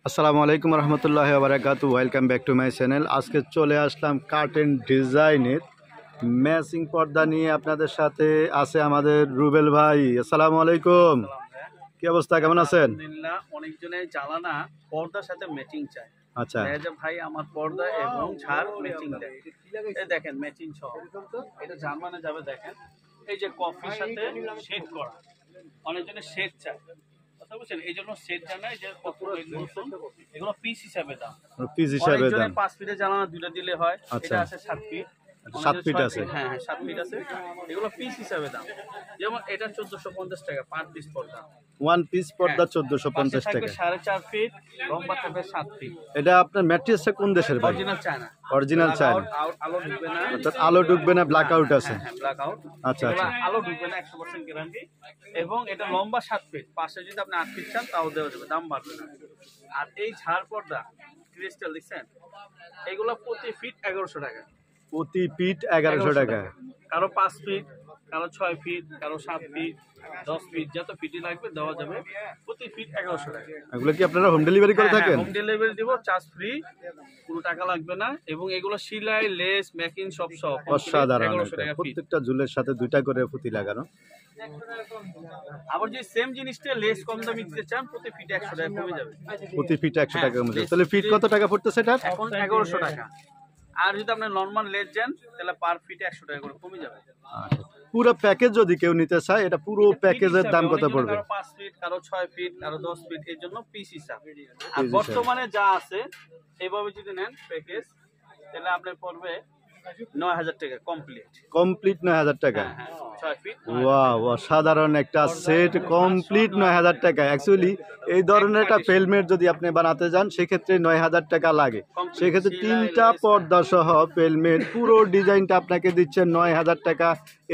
আসসালামু আলাইকুম রহমতুল্লাহি ওয়া বারাকাতু। Welcome back to my channel. আজকে চলে আসলাম কার্টেন ডিজাইনের ম্যাচিং পর্দা নিয়ে। আপনাদের সাথে আছে আমাদের রুবেল ভাই। আসসালামু আলাইকুম, কি অবস্থা, কেমন আছেন? আলহামদুলিল্লাহ। অনেকজনের জ্বালানা পর্দার সাথে ম্যাচিং চায়। আচ্ছা, ভাই আমার পর্দা এবং ঝাড় ম্যাচিং দেয়। এই দেখেন ম্যাচিং সহ এটা জার্মানে যাবে। দেখেন এই যে কফির সাথে শেড করা, অনেকজনের শেড চায়, কথা বুঝছেন? এই জন্য শেড জানায় যে এগুলো পিস হিসাবে দাম। পিস হিসাবে দাম। 5 ফিটের জ্বালানা দুটো দিলে হয়। আচ্ছা, এটা আছে 7 ফিট। 7 ফিট আছে। হ্যাঁ, 7 ফিট আছে। এগুলো পিস হিসাবে দাম। যেমন এটা 1450 টাকা পার পিস পর্দা। ওয়ান পিস পর্দা 1450 টাকা। 4.5 ফিট লম্বা থাকবে, 7 ফিট। এটা আপনার ম্যাট্রিক্সটা কোন দেশের ভাই? Original China. Original China. আলো ঢুকবে না, অর্থাৎ আলো ঢুকবে না, ব্ল্যাক আউট আছে। হ্যাঁ, ব্ল্যাক আউট। আচ্ছা আচ্ছা, আলো ঢুকবে না, 100% গ্যারান্টি। এবং এটা লম্বা 7 ফিট, পাশে যদি আপনি 8 ফিট চান তাও দেওয়া যাবে, দাম বাড়বে না। আর এই ঝাড় পর্দা ক্রিস্টাল দেখছেন, এগুলো প্রতি ফিট 1100 টাকা। প্রতি ফিট 1100 টাকা। কারো 5 ফিট, কারো 6 ফিট, কারো 7 ফিট, 10 ফিট, যত ফিটই লাগবে দেওয়া যাবে। প্রতি ফিট 1100 টাকা। এগুলো কি আপনারা হোম ডেলিভারি করে থাকেন? হোম ডেলিভারি দিব, চার্জ ফ্রি, কোনো টাকা লাগবে না। এবং এগুলো সেলাই, লেস, মেকিং সব অসাধারণ। 1100 টাকা ফিট। প্রত্যেকটা ঝুলের সাথে দুইটা করে পুঁতি লাগানো। আবার যদি সেম জিনিসটা লেস কম দামে দিতে চান, প্রতি ফিট 100 টাকা কমে যাবে। প্রতি ফিট 100 টাকা কমে যাবে। তাহলে ফিট কত টাকা পড়তেছে এটা? এখন 1100 টাকা। আর যদি আপনি নরমাল লেস যান তাহলে পার ফিট 100 টাকা করে কমে যাবে। আচ্ছা, পুরো প্যাকেজ যদি কেউ নিতে চায়, এটা পুরো প্যাকেজের দাম কত পড়বে? কারো 5 ফিট, কারো 6 ফিট, কারো 10 ফিট, এর জন্য পিস হিসাব। আর বর্তমানে যা আছে এইভাবে যদি নেন প্যাকেজ, তাহলে আপনার পড়বে 9000 টাকা কমপ্লিট 9000 টাকা। 6 ফিট। ওয়াও, অসাধারণ একটা সেট, কমপ্লিট 9000 টাকা। অ্যাকচুয়ালি এই ধরনের একটা ফেলমেট যদি আপনি বানাতে যান সেক্ষেত্রে 9000 টাকা লাগে। সেক্ষেত্রে 3টা পর্দা সহ ফেলমেট পুরো ডিজাইনটা আপনাকে দিচ্ছেন 9000 টাকা।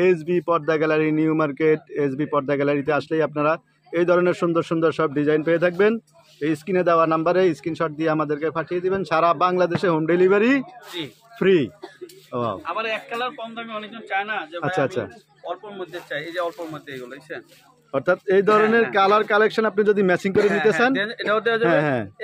এসবি পর্দা গ্যালারি, নিউ মার্কেট এসবি পর্দা গ্যালারিতে আসলেই আপনারা এই ধরনের সুন্দর সুন্দর সব ডিজাইন পেয়ে থাকবেন। এই স্ক্রিনে দেওয়া নাম্বারে স্ক্রিনশট দিয়ে আমাদেরকে পাঠিয়ে দিবেন। সারা বাংলাদেশে হোম ডেলিভারি ফ্রি। আবার এক কালার কম দামে অনেকজন চায় না, যে আচ্ছা আচ্ছা, অল্পর মধ্যে চাই। এই যে অল্পর মধ্যে এগুলো দেখছেন, অর্থাৎ এই ধরনের কালার কালেকশন আপনি যদি ম্যাচিং করে নিতে চান, এটাও দেওয়া যাবে।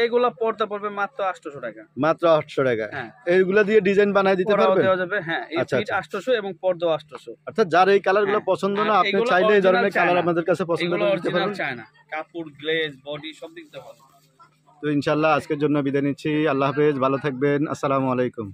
এগুলা পর্দা পড়বে মাত্র 800 টাকা। মাত্র 800 টাকা। এইগুলা দিয়ে ডিজাইন বানায় দিতে পারবেন, দেওয়া যাবে। হ্যাঁ, এই ফিট 800 এবং পর্দা 800। অর্থাৎ যার এই কালারগুলো পছন্দ না, আপনি চাইলে এই ধরনের কালার আমাদের কাছে পছন্দ এগুলো করে নিতে অরিজিনাল পারবেন। চায় না, কাপড়, গ্লেজ, বডি সব দিক দিয়ে ভালো। তো ইনশাআল্লাহ আজকের জন্য বিদায় নিচ্ছি। আল্লাহ হাফেজ, ভালো থাকবেন। আসসালামু আলাইকুম।